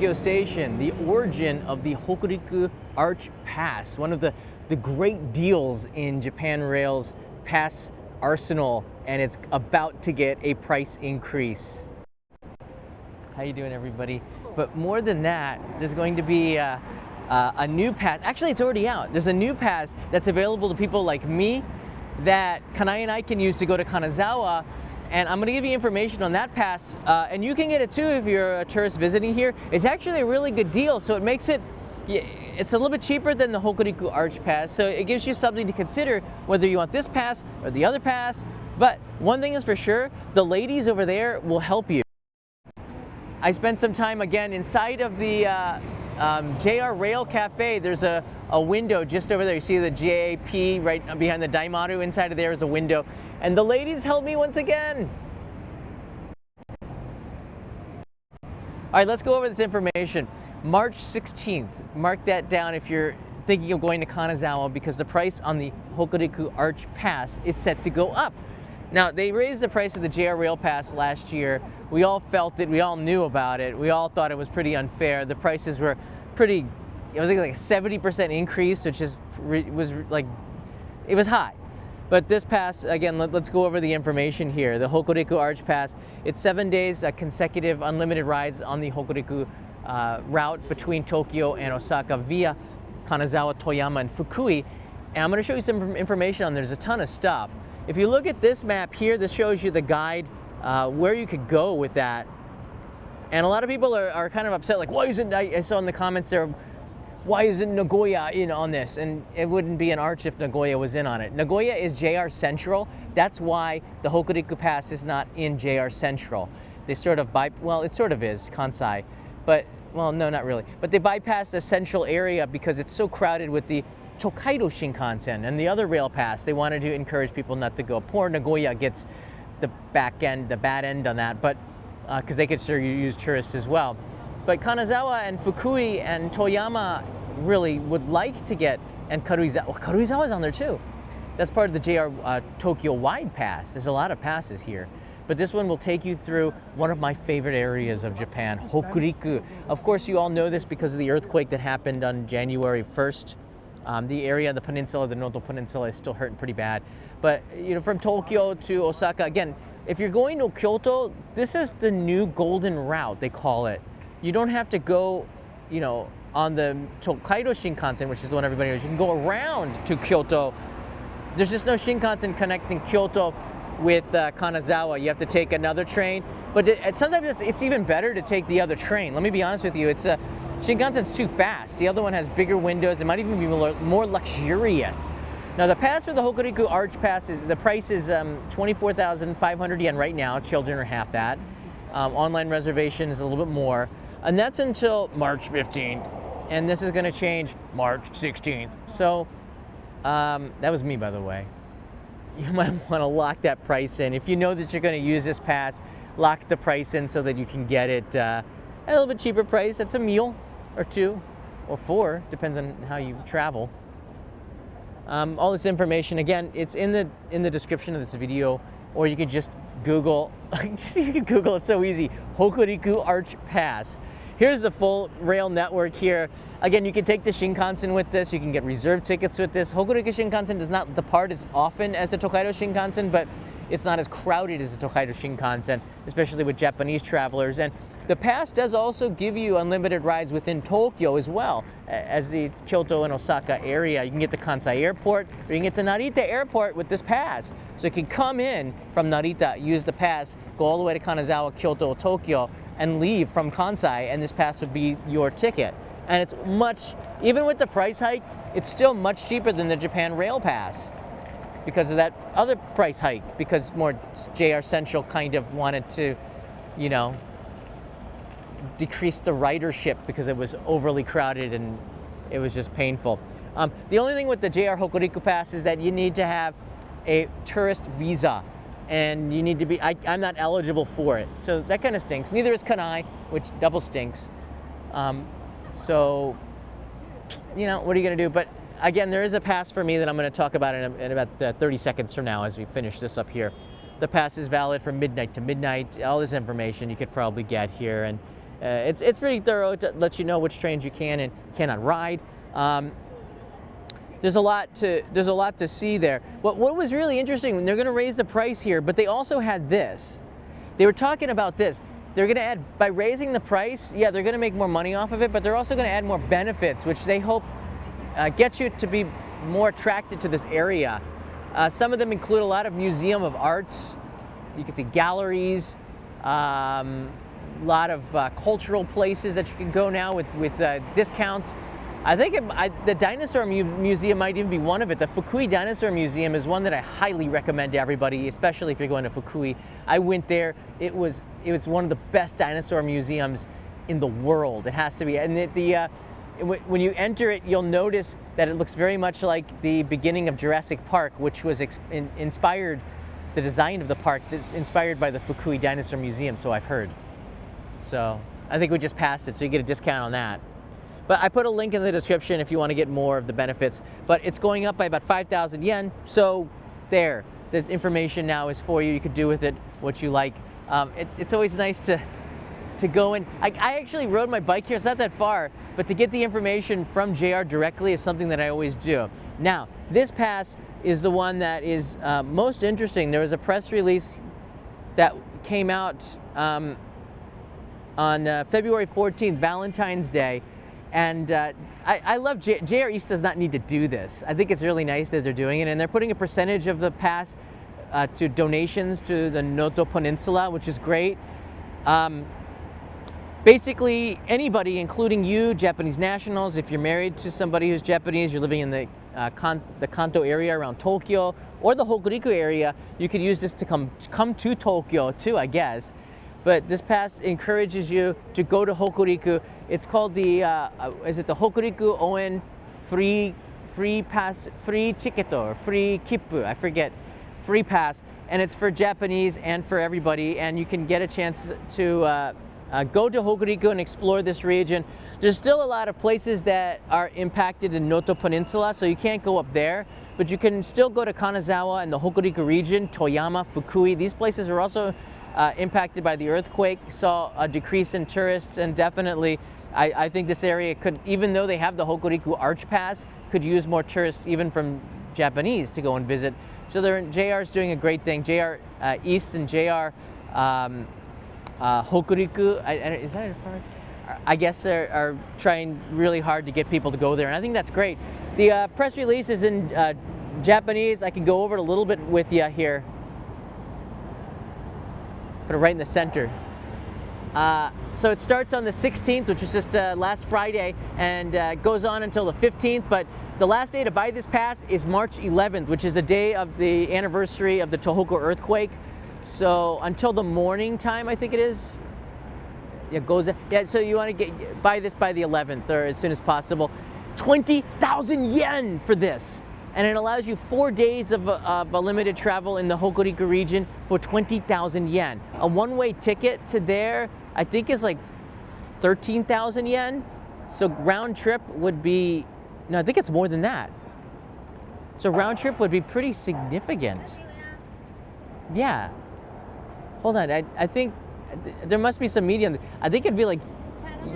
Tokyo Station, the origin of the Hokuriku Arch Pass, one of the great deals in Japan Rail's pass arsenal, and it's about to get a price increase. How you doing, everybody? But more than that, there's going to be a new pass. Actually, it's already out. There's a new pass that's available to people like me that Kanai and I can use to go to Kanazawa. And I'm going to give you information on that pass, and you can get it too if you're a tourist visiting here. It's actually a really good deal, so it makes it, it's a little bit cheaper than the Hokuriku Arch Pass, so it gives you something to consider whether you want this pass or the other pass. But one thing is for sure, the ladies over there will help you. I spent some time again inside of the JR Rail Cafe. There's a window just over there. You see the JAP right behind the Daimaru. Inside of there is a window. And the ladies helped me once again. All right, let's go over this information. March 16th, mark that down if you're thinking of going to Kanazawa, because the price on the Hokuriku Arch Pass is set to go up. Now, they raised the price of the JR Rail Pass last year. We all felt it, we all knew about it. We all thought it was pretty unfair. The prices were pretty, it was like a 70% increase, which is, it was high. But this pass, again, let's go over the information here. The Hokuriku Arch Pass, it's 7 days, consecutive unlimited rides on the Hokuriku route between Tokyo and Osaka via Kanazawa, Toyama, and Fukui. And I'm going to show you some information on there. There's a ton of stuff. If you look at this map here, this shows you the guide where you could go with that. And a lot of people are kind of upset, like, why isn't, I saw in the comments there, why isn't Nagoya in on this? And it wouldn't be an arch if Nagoya was in on it. Nagoya is JR Central. That's why the Hokuriku Pass is not in JR Central. They sort of well, it sort of is, Kansai. But, well, no, not really. But they bypassed the central area because it's so crowded with the Tokaido Shinkansen and the other rail pass. They wanted to encourage people not to go. Poor Nagoya gets the back end, the bad end on that, but because they could sure use tourists as well. But Kanazawa and Fukui and Toyama really would like to get, and Karuizawa, well, Karuizawa's on there too. That's part of the JR Tokyo wide pass. There's a lot of passes here. But this one will take you through one of my favorite areas of Japan, Hokuriku. Of course, you all know this because of the earthquake that happened on January 1st. The area, the peninsula, the Noto Peninsula is still hurting pretty bad. But, you know, from Tokyo to Osaka, again, if you're going to Kyoto, this is the new golden route, they call it. You don't have to go, you know, on the Tokaido Shinkansen, which is the one everybody knows. You can go around to Kyoto. There's just no Shinkansen connecting Kyoto with Kanazawa. You have to take another train. But sometimes it's even better to take the other train. Let me be honest with you. It's Shinkansen's too fast. The other one has bigger windows. It might even be more luxurious. Now, the pass for the Hokuriku Arch Pass, the price is 24,500 yen right now. Children are half that. Online reservation is a little bit more. And that's until March 15th. And this is going to change March 16th. So that was me, by the way. You might want to lock that price in. If you know that you're going to use this pass, lock the price in so that you can get it at a little bit cheaper price. That's a meal or two or four, depends on how you travel. All this information, again, it's in the description of this video, or you could just Google, you can Google, it's so easy, Hokuriku Arch Pass. Here's the full rail network here. Again, you can take the Shinkansen with this, you can get reserved tickets with this. Hokuriku Shinkansen does not depart as often as the Tokaido Shinkansen, but it's not as crowded as the Tokaido Shinkansen, especially with Japanese travelers. And the pass does also give you unlimited rides within Tokyo as well as the Kyoto and Osaka area. You can get to Kansai Airport, or you can get to Narita Airport with this pass. So you can come in from Narita, use the pass, go all the way to Kanazawa, Kyoto, Tokyo, and leave from Kansai, and this pass would be your ticket. And it's much, even with the price hike, it's still much cheaper than the Japan Rail Pass because of that other price hike, because more JR Central kind of wanted to, you know, decrease the ridership because it was overly crowded and it was just painful. The only thing with the JR Hokuriku Pass is that you need to have a tourist visa, and you need to be, I'm not eligible for it. So that kind of stinks. Neither is Kanai, which double stinks. So, you know, what are you gonna do? But again, there is a pass for me that I'm gonna talk about in about 30 seconds from now as we finish this up here. The pass is valid from midnight to midnight. All this information you could probably get here. And It's pretty thorough. To let you know which trains you can and cannot ride. There's a lot to see there. What was really interesting, they're going to raise the price here, but they also had this. They were talking about this. They're going to add, by raising the price, yeah, they're going to make more money off of it, but they're also going to add more benefits, which they hope get you to be more attracted to this area. Some of them include a lot of museum of arts. You can see galleries, a lot of cultural places that you can go now with discounts. I think the Dinosaur Museum might even be one of it. The Fukui Dinosaur Museum is one that I highly recommend to everybody, especially if you're going to Fukui. I went there. It was one of the best dinosaur museums in the world. It has to be. And when you enter it, you'll notice that it looks very much like the beginning of Jurassic Park, which was inspired, the design of the park, inspired by the Fukui Dinosaur Museum, so I've heard. So I think we just passed it, so you get a discount on that. But I put a link in the description if you want to get more of the benefits. But it's going up by about 5,000 yen. So there, the information now is for you. You could do with it what you like. It's always nice to go in. I actually rode my bike here. It's not that far. But to get the information from JR directly is something that I always do. Now, this pass is the one that is most interesting. There was a press release that came out on February 14th, Valentine's Day. And I love JR East does not need to do this. I think it's really nice that they're doing it, and they're putting a percentage of the pass to donations to the Noto Peninsula, which is great. Basically, anybody, including you, Japanese nationals, if you're married to somebody who's Japanese, you're living in the Kanto area around Tokyo, or the Hokuriku area, you could use this to come to Tokyo too, I guess. But this pass encourages you to go to Hokuriku. It's called the, is it the Hokuriku Ouen Free Ticket or Free Kippu? I forget. Free pass, and it's for Japanese and for everybody. And you can get a chance to go to Hokuriku and explore this region. There's still a lot of places that are impacted in Noto Peninsula, so you can't go up there. But you can still go to Kanazawa and the Hokuriku region, Toyama, Fukui. These places are also impacted by the earthquake, saw a decrease in tourists, and definitely I think this area could, even though they have the Hokuriku Arch Pass, could use more tourists even from Japanese to go and visit. So JR is doing a great thing. JR East and JR Hokuriku, is that a part? I guess are trying really hard to get people to go there, and I think that's great. The press release is in Japanese. I can go over it a little bit with you here. Put it right in the center. So it starts on the 16th, which is just last Friday, and goes on until the 15th. But the last day to buy this pass is March 11th, which is the day of the anniversary of the Tohoku earthquake. So until the morning time, I think it is. It goes. Yeah. So you want to buy this by the 11th or as soon as possible. 20,000 yen for this. And it allows you 4 days of a limited travel in the Hokuriku region for 20,000 yen. A one-way ticket to there, I think, is like 13,000 yen. So round trip would be, no, I think it's more than that. So round trip would be pretty significant. Yeah. Hold on, I think there must be some medium. I think it'd be like,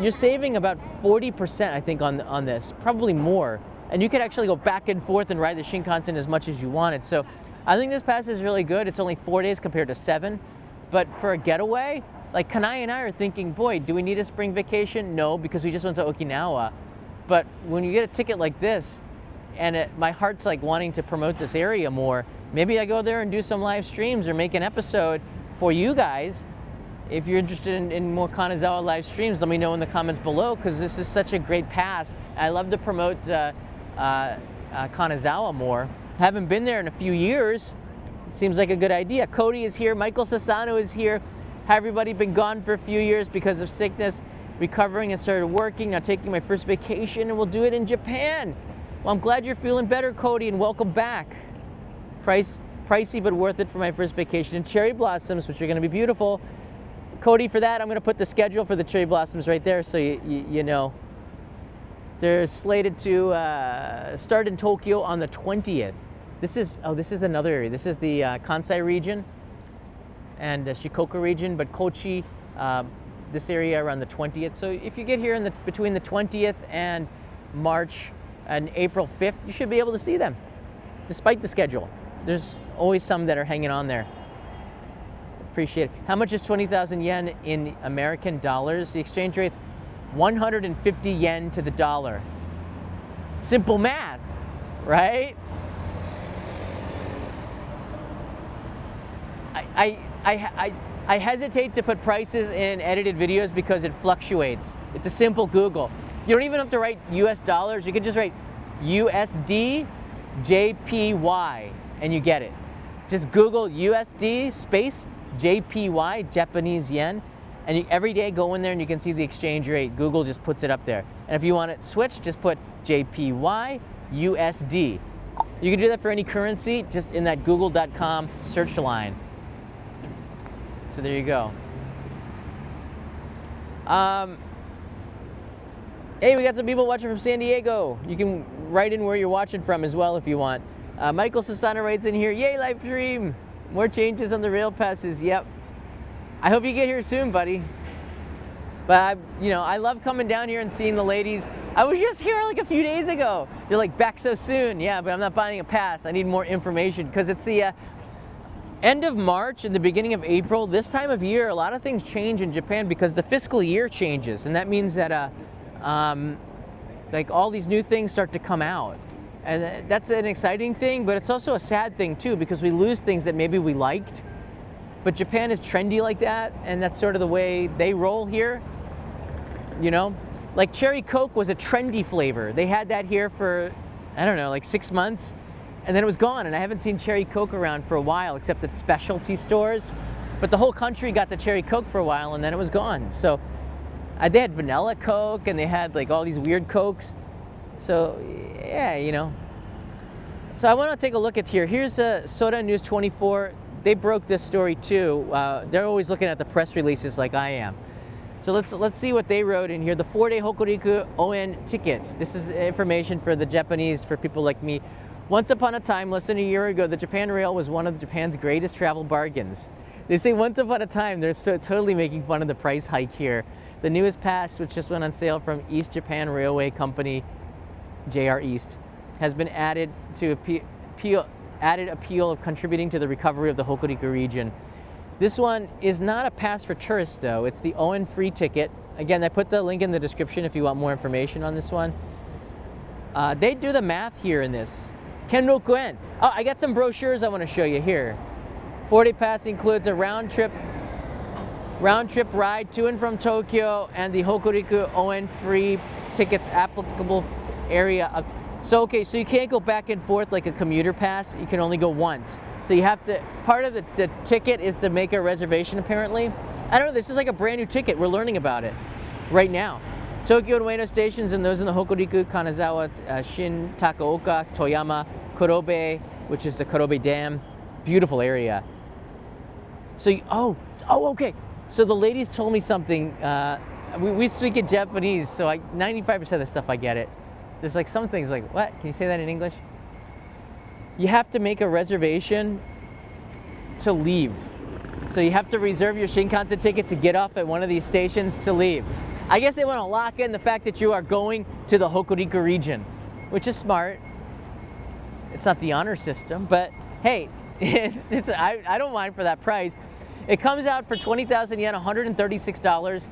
you're saving about 40%, I think, on this, probably more. And you could actually go back and forth and ride the Shinkansen as much as you wanted. So I think this pass is really good. It's only 4 days compared to 7. But for a getaway, like Kanai and I are thinking, boy, do we need a spring vacation? No, because we just went to Okinawa. But when you get a ticket like this, and my heart's like wanting to promote this area more, maybe I go there and do some live streams or make an episode for you guys. If you're interested in more Kanazawa live streams, let me know in the comments below, because this is such a great pass. I love to promote Kanazawa more. Haven't been there in a few years. Seems like a good idea. Cody is here. Michael Sasano is here. Have everybody been gone for a few years because of sickness, recovering and started working. Now taking my first vacation, and we'll do it in Japan. Well, I'm glad you're feeling better, Cody, and welcome back. Pricey, but worth it for my first vacation. And cherry blossoms, which are going to be beautiful. Cody, for that, I'm going to put the schedule for the cherry blossoms right there, so you know. They're slated to start in Tokyo on the 20th. This is another area. This is the Kansai region and the Shikoku region, but Kochi, this area around the 20th. So if you get here in between the 20th and March and April 5th, you should be able to see them, despite the schedule. There's always some that are hanging on there. Appreciate it. How much is 20,000 yen in American dollars? The exchange rate's 150 yen to the dollar. Simple math, right? I hesitate to put prices in edited videos because it fluctuates. It's a simple Google. You don't even have to write US dollars. You can just write USD JPY and you get it. Just Google USD space JPY, Japanese yen, and you every day go in there and you can see the exchange rate. Google just puts it up there. And if you want it switched, just put JPY USD. You can do that for any currency just in that google.com search line. So there you go. Hey, we got some people watching from San Diego. You can write in where you're watching from as well if you want. Michael Sassana writes in here, yay, live stream. More changes on the rail passes, yep. I hope you get here soon, buddy. But I love coming down here and seeing the ladies. I was just here like a few days ago. They're like, back so soon. Yeah, but I'm not buying a pass. I need more information because it's the end of March and the beginning of April. This time of year, a lot of things change in Japan because the fiscal year changes, and that means that like all these new things start to come out, and that's an exciting thing, but it's also a sad thing too because we lose things that maybe we liked. But Japan is trendy like that, and that's sort of the way they roll here. You know, like cherry Coke was a trendy flavor. They had that here for, I don't know, like 6 months. And then it was gone, and I haven't seen cherry Coke around for a while, except at specialty stores. But the whole country got the cherry Coke for a while, and then it was gone. So they had vanilla Coke, and they had like all these weird Cokes. So yeah, So I want to take a look at here. Here's Soda News 24. They broke this story too. They're always looking at the press releases like I am. So let's see what they wrote in here. The 4-day Hokuriku Ouen Ticket. This is information for the Japanese, for people like me. Once upon a time, less than a year ago, the Japan Rail was one of Japan's greatest travel bargains. They say once upon a time, they're totally making fun of the price hike here. The newest pass, which just went on sale from East Japan Railway Company, JR East, has been added to appeal of contributing to the recovery of the Hokuriku region. This one is not a pass for tourists though, it's the Ouen Free Ticket. Again, I put the link in the description if you want more information on this one. They do the math here in this. Kenroku-en. Oh, I got some brochures I want to show you here. 4-day pass includes a round trip ride to and from Tokyo and the Hokuriku Ouen Free Ticket's applicable area. So you can't go back and forth like a commuter pass. You can only go once. So you have to, part of the ticket is to make a reservation apparently. I don't know, this is like a brand new ticket. We're learning about it right now. Tokyo and Ueno stations and those in the Hokuriku, Kanazawa, Shin, Takaoka, Toyama, Kurobe, which is the Kurobe Dam. Beautiful area. So, okay. So the ladies told me something. We speak in Japanese, so 95% of the stuff I get it. There's like some things like, what? Can you say that in English? You have to make a reservation to leave. So you have to reserve your Shinkansen ticket to get off at one of these stations to leave. I guess they want to lock in the fact that you are going to the Hokuriku region, which is smart. It's not the honor system, but hey, I don't mind for that price. It comes out for 20,000 yen, $136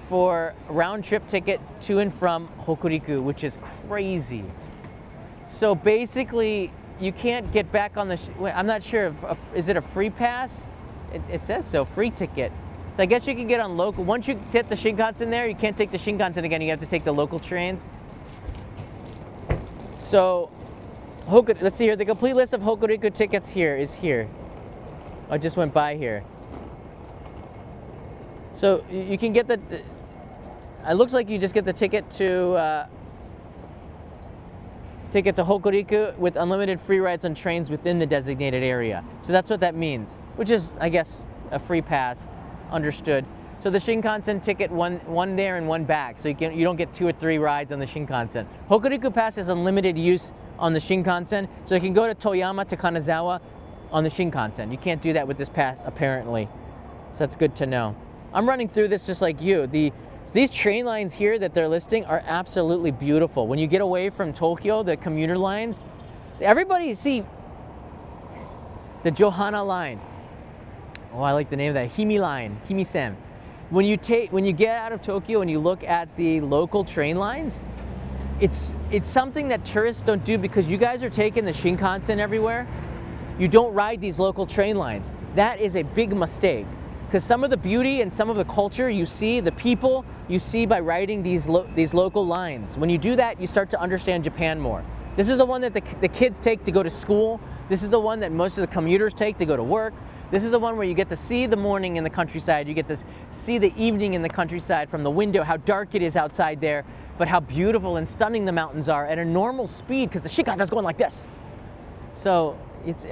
for a round trip ticket to and from Hokuriku, which is crazy. So basically, you can't get back on the, I'm not sure, is it a free pass? It says so, free ticket. So I guess you can get on local. Once you hit the Shinkansen there, you can't take the Shinkansen again. You have to take the local trains. So, let's see here. The complete list of Hokuriku tickets here is here. I just went by here. So you can get it looks like you just get the ticket to Hokuriku with unlimited free rides on trains within the designated area. So that's what that means, which is, I guess, a free pass. Understood. So the Shinkansen ticket, one there and one back. So you don't get 2 or 3 rides on the Shinkansen. Hokuriku Pass has unlimited use on the Shinkansen, so you can go to Toyama to Kanazawa on the Shinkansen. You can't do that with this pass, apparently. So that's good to know. I'm running through this just like you. These train lines here that they're listing are absolutely beautiful. When you get away from Tokyo, the commuter lines, everybody see the Johanna line. Oh, I like the name of that, Himi line, Himi-sen. When you get out of Tokyo and you look at the local train lines, it's something that tourists don't do because you guys are taking the Shinkansen everywhere. You don't ride these local train lines. That is a big mistake because some of the beauty and some of the culture you see, the people you see by riding these local lines. When you do that, you start to understand Japan more. This is the one that the kids take to go to school. This is the one that most of the commuters take to go to work. This is the one where you get to see the morning in the countryside. You get to see the evening in the countryside from the window, how dark it is outside there, but how beautiful and stunning the mountains are at a normal speed because the Shinkansen's going like this. So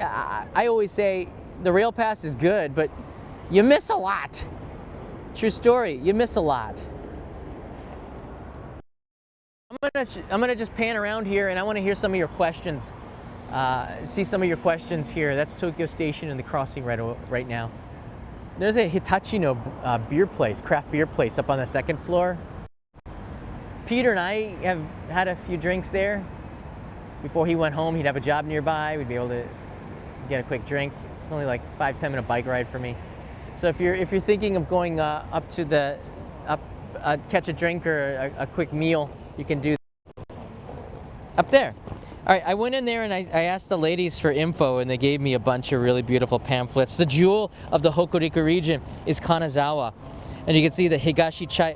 I always say the rail pass is good, but you miss a lot. True story, you miss a lot. I'm gonna just pan around here and I want to hear some of your questions. See some of your questions here. That's Tokyo Station and the crossing right now. There's a Hitachi no beer place, craft beer place up on the second floor. Peter and I have had a few drinks there. Before he went home, he'd have a job nearby. We'd be able to get a quick drink. It's only like 5-10 minute bike ride for me. So if you're thinking of going up to the catch a drink or a quick meal, you can do that. Up there. All right, I went in there and I asked the ladies for info and they gave me a bunch of really beautiful pamphlets. The jewel of the Hokuriku region is Kanazawa. And you can see the Higashi Chai.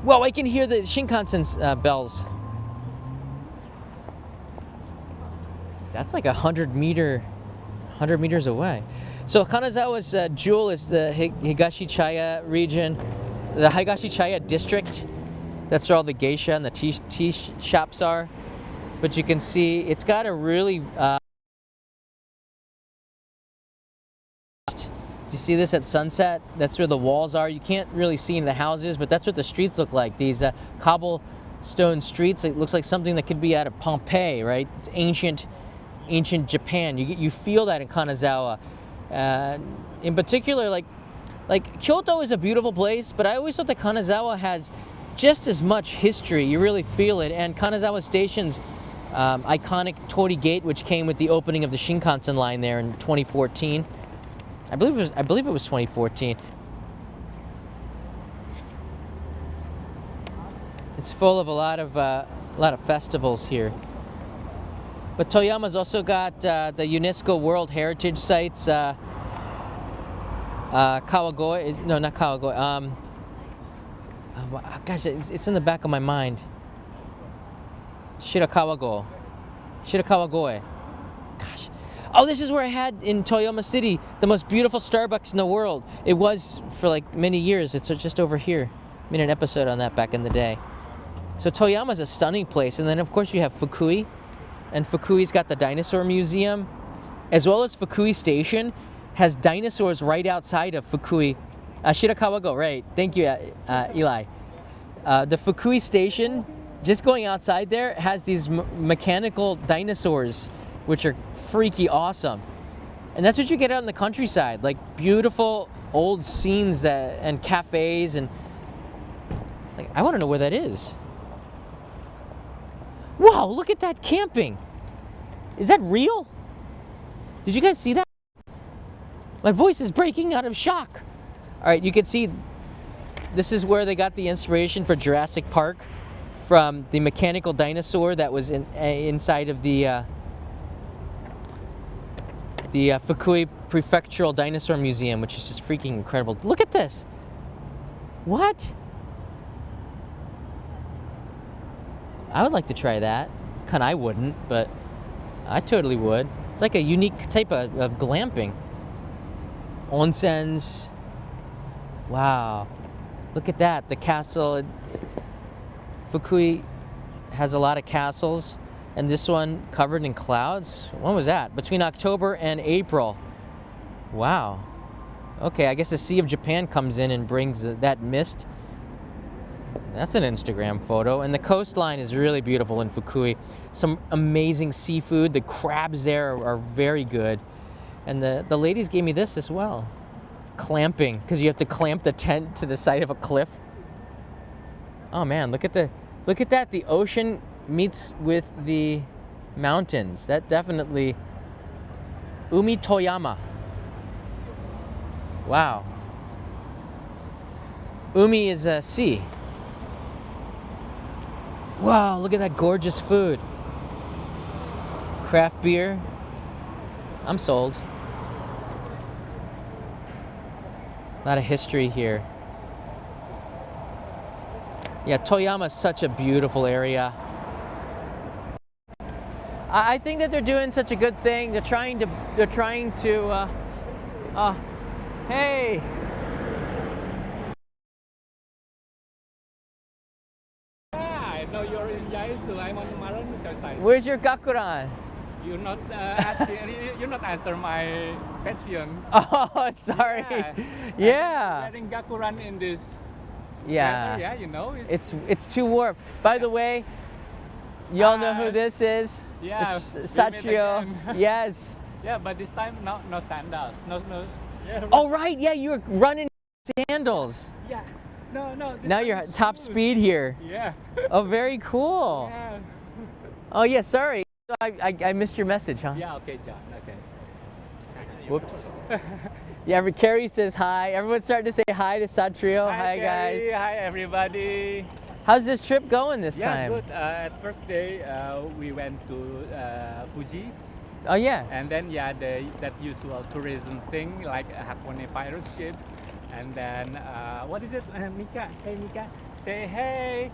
Whoa, I can hear the Shinkansen's bells. That's like 100 meters away. So Kanazawa's jewel is the Higashi Chaya region, the Higashi Chaya district. That's where all the geisha and the tea shops are. But you can see it's got a really... do you see this at sunset? That's where the walls are. You can't really see into the houses, but that's what the streets look like. These cobblestone streets. It looks like something that could be out of Pompeii, right? It's ancient Japan. You feel that in Kanazawa. In particular, like Kyoto is a beautiful place, but I always thought that Kanazawa has just as much history. You really feel it. And Kanazawa Station's iconic Torii Gate, which came with the opening of the Shinkansen line there in 2014. I believe it was 2014. It's full of a lot of festivals here. But Toyama's also got the UNESCO World Heritage Sites. Kawagoe, no, not Kawagoe. Gosh, it's in the back of my mind. Shirakawa-go. Shirakawa-goe. Gosh. Oh, this is where I had in Toyama City the most beautiful Starbucks in the world. It was for like many years. It's just over here. I made an episode on that back in the day. So Toyama's a stunning place. And then of course you have Fukui. And Fukui's got the dinosaur museum. As well as Fukui Station has dinosaurs right outside of Fukui. Shirakawa-go, right. Thank you, Eli. The Fukui Station, just going outside there, has these mechanical dinosaurs, which are freaky awesome. And that's what you get out in the countryside, like beautiful old scenes and cafes, and like, I want to know where that is. Wow, look at that camping. Is that real? Did you guys see that? My voice is breaking out of shock. All right, you can see this is where they got the inspiration for Jurassic Park from the mechanical dinosaur that was inside of the Fukui Prefectural Dinosaur Museum, which is just freaking incredible. Look at this. What? I would like to try that. I wouldn't, but I totally would. It's like a unique type of glamping. Onsens. Wow. Look at that. The castle. Fukui has a lot of castles, and this one covered in clouds. When was that? Between October and April. Wow. Okay, I guess the Sea of Japan comes in and brings that mist. That's an Instagram photo. And the coastline is really beautiful in Fukui. Some amazing seafood. The crabs there are very good. And the ladies gave me this as well. clamping because you have to clamp the tent to the side of a cliff. Oh man, look at that. The ocean meets with the mountains. That definitely Umi Toyama. Wow. Umi is a sea. Wow, look at that gorgeous food. Craft beer. I'm sold. A lot of history here. Yeah, Toyama is such a beautiful area. I think that they're doing such a good thing. They're trying to hey. Yeah, I know you're in Yaesu. I'm on Maran side. Where's your gakuran? You're not asking. You're not answer my question. Oh, sorry. Yeah. I'm wearing gakuran in this. Yeah. weather, yeah, you know. It's too warm. By the way, y'all know who this is? Yeah. It's Sachio. Yes. Yeah, but this time no sandals. No. Yeah. Oh right. Yeah, you were running sandals. Yeah. No. Now you're at top speed here. Yeah. Oh, very cool. Yeah. Oh yeah. Sorry. I missed your message, huh? Yeah. Okay, John. Okay. Whoops. Yeah, Carrie says hi. Everyone's starting to say hi to Satrio. Hi guys. Gary. Hi, everybody. How's this trip going this Yeah, time? good. At first day, we went to Fuji. Oh yeah. And then, yeah, that usual tourism thing, like Hakone pirate ships. And then, what is it, Mika? Hey, Mika. Say hey.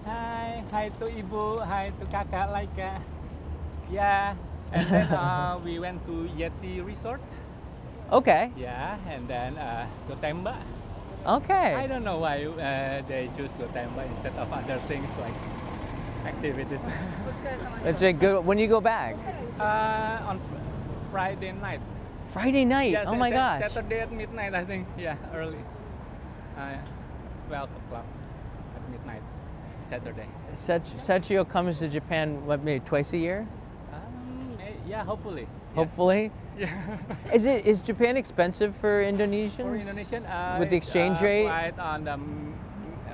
Hi to Ibu. Hi to Kakak Laika. Yeah. And then we went to Yeti Resort. Okay. Yeah. And then Gotemba. Okay. I don't know why they choose Gotemba instead of other things like activities. It's a good. When you go back? On Friday night. Friday night. Yeah, oh my gosh. Saturday at midnight, I think. Yeah, early. 12 o'clock at midnight. Saturday. Sachio comes to Japan, what, maybe twice a year? Yeah, hopefully. Yeah. Hopefully. Yeah. Is Japan expensive for Indonesians? For Indonesian, with the exchange rate? Right on the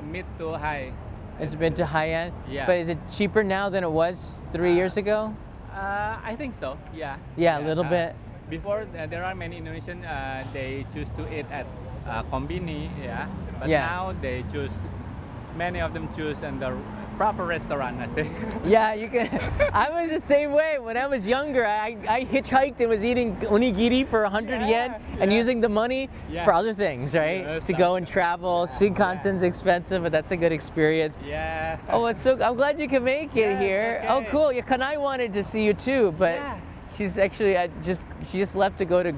mid to high. It's been to high end. Yeah. But is it cheaper now than it was 3 years ago? I think so. Yeah. Yeah, a little bit. Before there are many Indonesian they choose to eat at kombini, yeah. But Yeah. now they choose. Many of them choose in the proper restaurant, I think. Yeah, you can. I was the same way. When I was younger, I hitchhiked and was eating onigiri for 100 yen and using the money for other things, right? Yeah, to go and travel. Shinkansen's expensive, but that's a good experience. Yeah. Oh, it's so. I'm glad you can make it Yes, here. okay. Oh, cool. Yeah, Kanai wanted to see you too, but she's actually she just left to go to.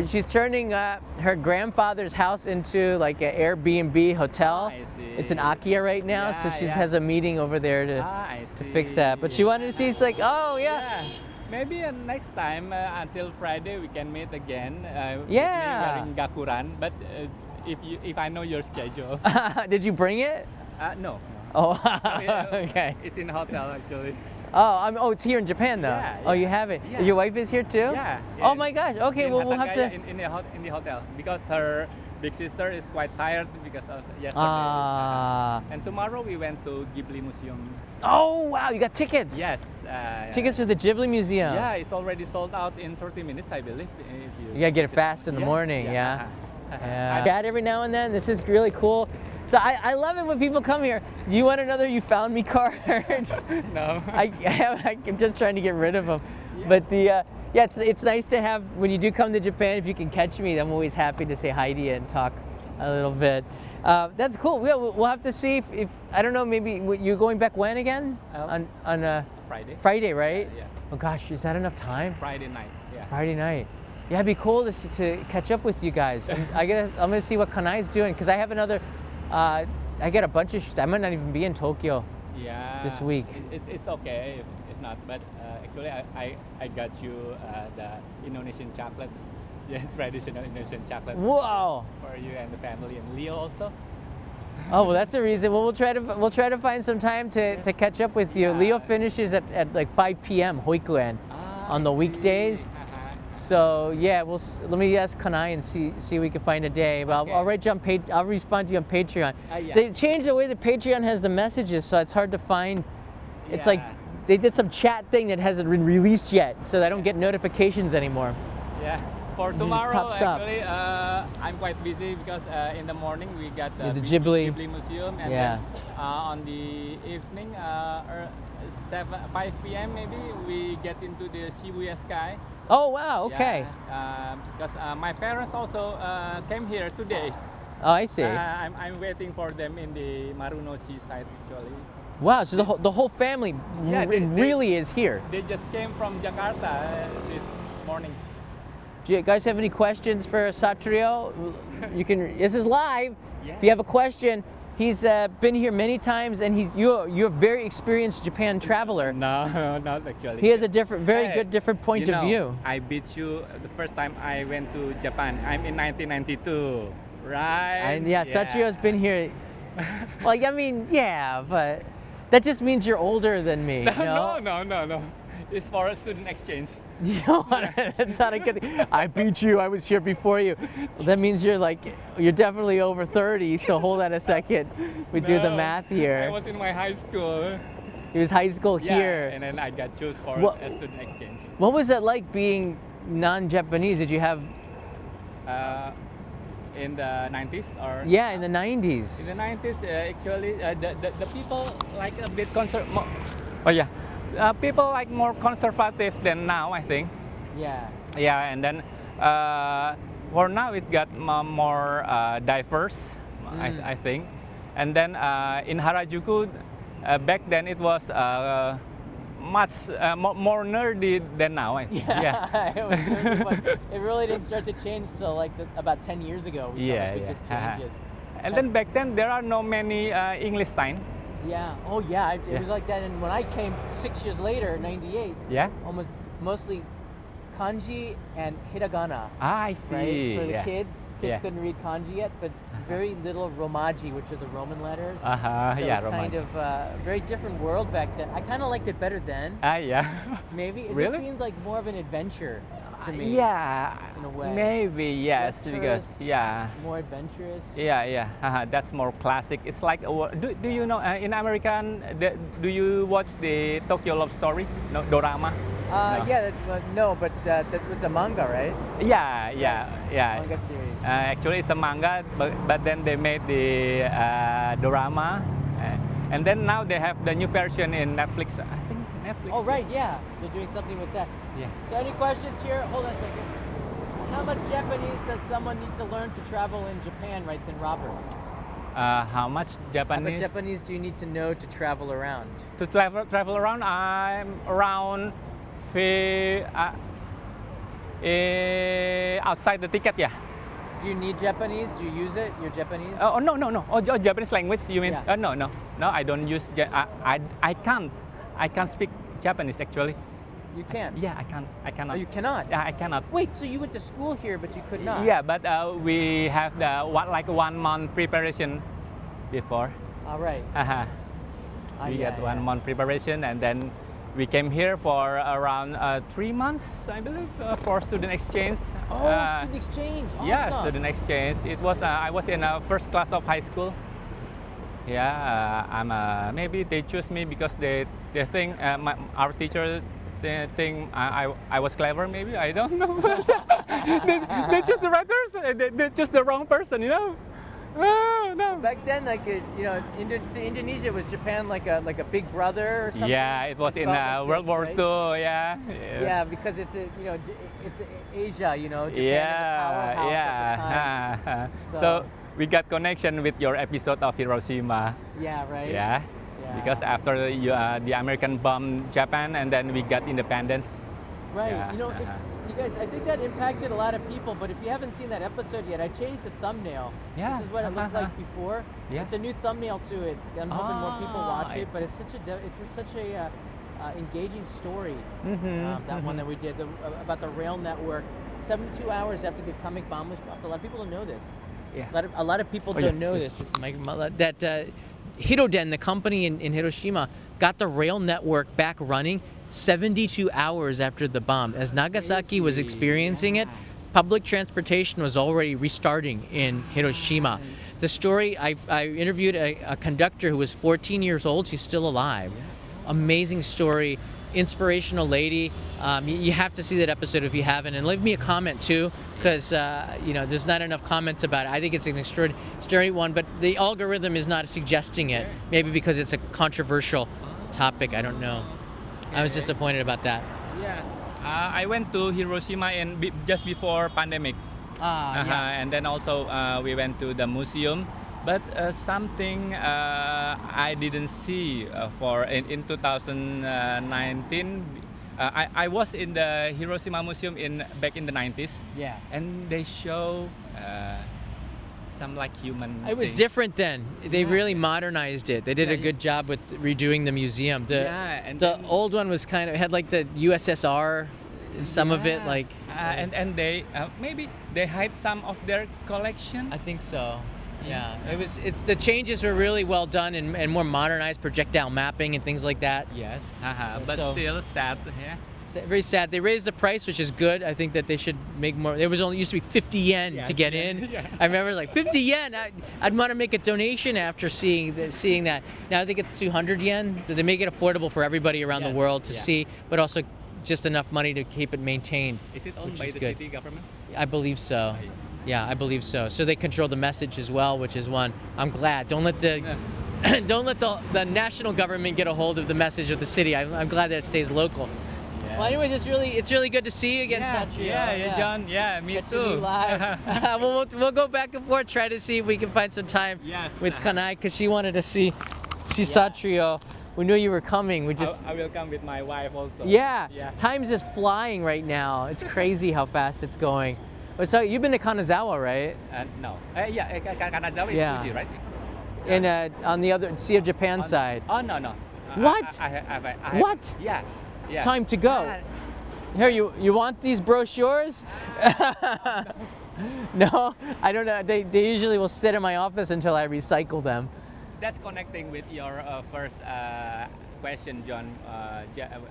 She's turning her grandfather's house into like an Airbnb hotel. I see. It's in Akia right now, so she has a meeting over there to fix that. But she wanted to see. It's like, oh yeah. Maybe next time until Friday we can meet again. With me wearing gakuran, but if I know your schedule. Did you bring it? No. Oh, No, okay. It's in hotel actually. Oh, it's here in Japan though. Yeah, Oh, you have it. Yeah. Your wife is here too. Yeah. Oh my gosh. Okay, In well we'll have to. Hatagaya, in the hotel because her big sister is quite tired because of yesterday. And tomorrow we went to Ghibli Museum. Oh wow, you got tickets. Yes. Tickets for the Ghibli Museum. Yeah, it's already sold out in 30 minutes, I believe. If You gotta get it fast in the morning. Yeah. I chat every now and then. This is really cool. So I love it when people come here. Do you want another "You Found Me" card? No. I'm just trying to get rid of them. Yeah. But it's nice to have when you do come to Japan. If you can catch me, I'm always happy to say hi to you and talk a little bit. That's cool. We'll have to see if I don't know. Maybe you're going back when again? On Friday. Friday, right? Yeah. Oh gosh, is that enough time? Friday night. Yeah. Friday night. Yeah, it'd be cool to catch up with you guys. I'm gonna see what Kanai's doing because I have another. I get a bunch of. I might not even be in Tokyo. Yeah. This week. It's okay if not, but actually I got you the Indonesian chocolate. Yes, traditional Indonesian chocolate. Whoa. For you and the family and Leo also. Oh well, that's a reason. Well, we'll try to find some time to catch up with you. Yeah. Leo finishes at like 5 p.m. Hoikuen on the weekdays. So yeah, let me ask Kanai and see if we can find a day. But Okay. I'll write you on I'll respond to you on Patreon. Yeah. They changed the way that Patreon has the messages, so it's hard to find. It's like Yeah. they did some chat thing that hasn't been released yet, so I don't get notifications anymore. Yeah. For tomorrow, pops up. actually, I'm quite busy because in the morning we got Yeah, the the Ghibli. Museum, and Yeah. then on the evening, 5 p.m. maybe, we get into the Shibuya sky. Oh wow, okay. Yeah, because my parents also came here today. Oh, I see. I'm waiting for them in the Marunouchi site actually. Wow, so the whole family Yeah, they- really is here. They just came from Jakarta this morning. Do you guys have any questions for Satrio? You can. This is live. Yeah. If you have a question, he's been here many times, and you're a very experienced Japan traveler. No, not actually. He has a very Hey, good different point you of know, view. I beat you the first time I went to Japan. I'm in 1992, right? And yeah, Satrio's been here. Well, I mean, yeah, but that just means you're older than me. No, no. It's for a student exchange. That's not a good thing. I beat you. I was here before you. Well, that means you're definitely over 30. So hold on a second. We do the No, math I here. was in my high school. He was high school Yeah, here. and then I got chosen for What- a student exchange. What was it like being non-Japanese? Did you have? In the 90s or? Yeah, in the 90s. In the 90s, actually, the people like a bit people like more conservative than now, I think. Yeah. Yeah, and then for now it's got more diverse, I think. And then in Harajuku, back then it was much more nerdy than now, I think. Yeah. it was nerdy, but it really didn't start to change till about 10 years ago. We saw Yeah, the biggest yeah. changes. And then back then there are no many English sign. Yeah. Oh yeah. It Yeah. was like that. And when I came 6 years later, '98, Yeah. mostly kanji and hiragana. I see. Right? For the Yeah. kids Yeah. couldn't read kanji yet, but very little romaji, which are the Roman letters. So Yeah, it was kind of a very different world back then. I kind of liked it better then. Yeah. Maybe it Really? just seemed like more of an adventure to me. Yeah. in a way. Maybe yes, Less because tourists, more adventurous. Yeah. That's more classic. It's like do you know in American do you watch the Tokyo Love Story? No, dorama. No. Yeah, no, but that was a manga, right? Yeah. Manga series. Actually, it's a manga, but then they made the dorama, and then now they have the new version in Netflix. I think Netflix. Oh, right, yeah. They're doing something with that. Yeah. So any questions here? Hold on a second. How much Japanese does someone need to learn to travel in Japan, writes in Robert? How much How Japanese much Japanese do you need to know to travel around? to travel around? I'm around outside the ticket, yeah. Do you need Japanese? Do you use it? You're Japanese? Oh no. Oh, Japanese language? You mean? Yeah. No. I don't use. I can't speak Japanese actually. You can? Yeah, I cannot. Oh, you cannot? Yeah, I cannot. Wait, so you went to school here, but you could not? Yeah, but we have the 1 month preparation before. All right. We yeah, get 1 month preparation, and then we came here for around 3 months, I believe, for student exchange. Oh, student exchange. Awesome. Yeah, student exchange. It was I was in first class of high school. Yeah, maybe they choose me because they think our teacher they think I was clever. Maybe I don't know. they choose the right person. They choose the wrong person. You know. Oh, no. Back then, Indonesia was Japan like a big brother or something. Yeah, it was It in felt like World this, War right? II. Yeah. Yeah, because it's Asia. Japan Yeah. is a powerhouse at the time. So we got connection with your episode of Hiroshima. Yeah, right. Yeah. Because after the American bombed Japan, and then we got independence. Right. Yeah. You guys, I think that impacted a lot of people. But if you haven't seen that episode yet, I changed the thumbnail. Yeah. This is what it looked like before. Yeah. It's a new thumbnail to it. I'm hoping more people watch Ah. it. But it's such a engaging story. Mm-hmm. That one that we did about the rail network. 72 hours after the atomic bomb was dropped. A lot of people don't know this. Yeah. A lot of people yeah, don't know yes. this. That Hiroden, the company in Hiroshima, got the rail network back running 72 hours after the bomb. As Nagasaki was Crazy, experiencing it, yeah. public transportation was already restarting in Hiroshima. The story, I interviewed a conductor who was 14 years old. She's still alive. Amazing story, inspirational lady. You have to see that episode if you haven't, and leave me a comment too, because you know, there's not enough comments about it. I think it's an extraordinary one, but the algorithm is not suggesting it. Maybe because it's a controversial topic. I don't know. I was disappointed about that. Yeah, I went to Hiroshima just before pandemic. And then also we went to the museum. But something I didn't see in 2019. I was in the Hiroshima Museum back in the 90s. Yeah. And they show some like human. It was things. different then. They Yeah. really modernized it. They did a good job with redoing the museum. The then- old one was kind of had like the USSR in some of it, Yeah. like. And they maybe they hide some of their collection. I think so. Yeah, it's the changes were really well done and more modernized, projectile mapping and things like that. Yes, but So- still sad. Yeah. Very sad. They raised the price, which is good. I think that they should make more. There was only used to be 50 yen to Yes, get yeah, in. yeah. I remember like 50 yen. I'd want to make a donation after seeing that. Now I think it's 200 yen. They make it affordable for everybody around the Yes, world to yeah. see, but also just enough money to keep it maintained. Is it owned Which by is the good. city government? I believe so. Yeah, I believe so. So they control the message as well, which is one. I'm glad. Don't let the don't let the national government get a hold of the message of the city. I'm glad that it stays local. Yeah. Well, anyways, it's really good to see you again, Satrio. Yeah, John. Yeah, me Catching you too. live. We'll go back and forth, try to see if we can find some time Yes. with Kanai, because she wanted to see Satrio. We knew you were coming. We just I will come with my wife also. yeah. Yeah. Time's just flying right now. It's crazy how fast it's going. But so you've been to Kanazawa, right? No. Kanazawa is Yeah. Fuji, right? And on the other Sea of Japan side. Oh no. What? I What? Yeah. Yeah. Time to go. Here, you want these brochures? No, I don't know. They usually will sit in my office until I recycle them. That's connecting with your first question, John,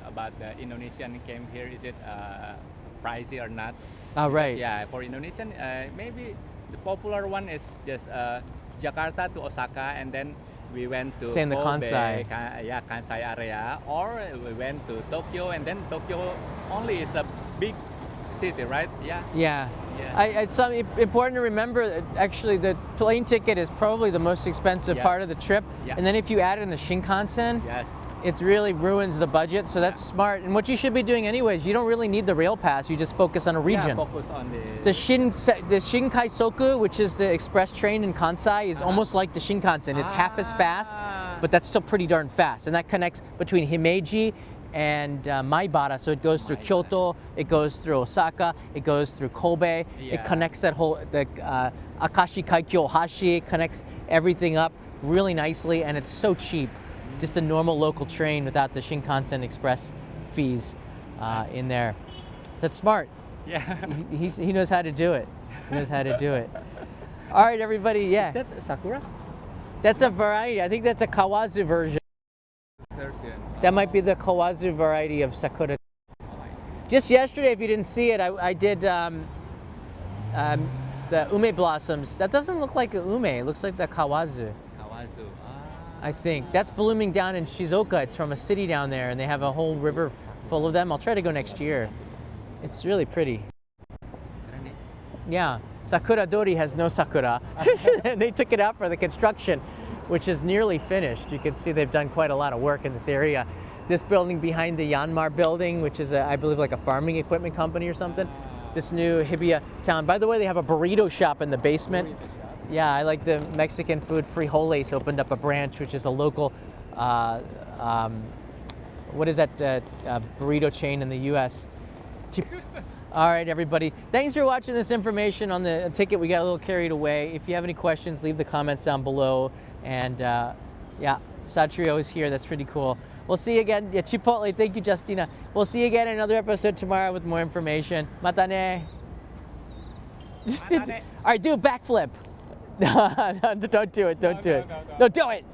about the Indonesian came here. Is it pricey or not? Oh, right. Yeah, for Indonesian, maybe the popular one is just Jakarta to Osaka, and then we went to Say in the Kobe, Kansai. Kansai area, or we went to Tokyo, and then Tokyo only is a big city, right? Yeah. Yeah. Yeah. It's important to remember that actually the plane ticket is probably the most expensive Yes. part of the trip. Yeah. And then if you add in the Shinkansen, Yes. it really ruins the budget. So that's smart. And what you should be doing anyways, you don't really need the rail pass. You just focus on a region. Yeah, focus on The Shinkai-soku, which is the express train in Kansai, is almost like the Shinkansen. It's half as fast, but that's still pretty darn fast. And that connects between Himeji and Maibara. So it goes through Kyoto, it goes through Osaka, it goes through Kobe. It Yeah. connects that whole, the Akashi Kaikyo Hashi, it connects everything up really nicely, and it's so cheap. Just a normal local train without the Shinkansen express fees in there. That's smart. Yeah. He knows how to do it. He knows how to do it. All right, everybody. Yeah, Is that Sakura? that's a variety. I think that's a Kawazu version. That might be the Kawazu variety of Sakura. Just yesterday, if you didn't see it, I did the ume blossoms. That doesn't look like a ume. It looks like the Kawazu. Kawazu. I think that's blooming down in Shizuoka. It's from a city down there, and they have a whole river full of them. I'll try to go next year. It's really pretty. Yeah, Sakura Dori has no sakura. They took it out for the construction, which is nearly finished. You can see they've done quite a lot of work in this area. This building behind the Yanmar building, which is, I believe, like a farming equipment company or something. This new Hibiya town. By the way, they have a burrito shop in the basement. Yeah, I like the Mexican food. Frijoles opened up a branch, which is a local, what is that burrito chain in the U.S.? All right, everybody. Thanks for watching this information on the ticket. We got a little carried away. If you have any questions, leave the comments down below. And yeah, Satrio is here. That's pretty cool. We'll see you again. Yeah, Chipotle. Thank you, Justina. We'll see you again in another episode tomorrow with more information. Mata ne. All right, do a backflip. No, don't do it. Don't do it. No, do it.